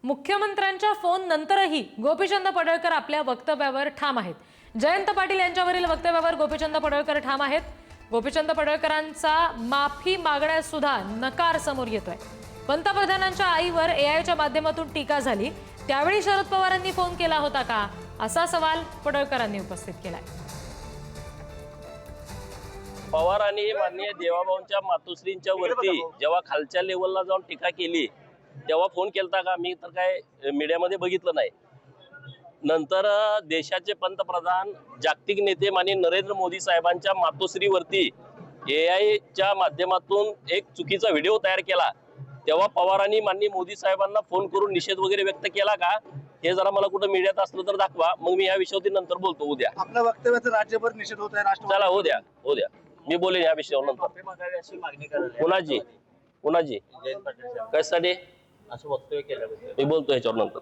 मुख्यमंत्र्यांच्या फोन नंतरही गोपीचंद पडळकर आपल्या वक्तव्यावर ठाम आहेत. जयंत पाटील यांच्यावरील वक्तव्यावर गोपीचंद पडळकर ठाम आहेत. गोपीचंद पडळकरांचा माफी मागण्यास सुद्धा नकार समोर येतोय. पंतप्रधानांच्या आईवर एआयच्या माध्यमातून टीका झाली, त्यावेळी शरद पवारांनी फोन केला होता का, असा सवाल पडळकरांनी उपस्थित केलाय. पवारांनी माननीय देवाभाऊंच्या मातोश्रींच्या वरती जेव्हा खालच्या लेवलला जाऊन टीका केली तेव्हा फोन केलता का? मी तर काय मीडियामध्ये बघितलं नाही. नंतर देशाचे पंतप्रधान जागतिक नेते माननीय नरेंद्र मोदी साहेबांच्या मातोश्रीवरती एआयच्या माध्यमातून एक चुकीचा व्हिडिओ तयार केला, तेव्हा पवारांनी माननीय मोदी साहेबांना फोन करून निषेध वगैरे व्यक्त केला का? हे जरा मला कुठं मीडियात असलं तर दाखवा, मग मी या विषयावरती नंतर बोलतो. उद्या आपल्या वक्तव्याचा राज्यभर निषेध होत आहे. चला हो द्या मी बोलेन या विषयावर नंतर. कुणाची कशासाठी असं वक्तव्य केलं मी बोलतो ह्याच्यावर नंतर.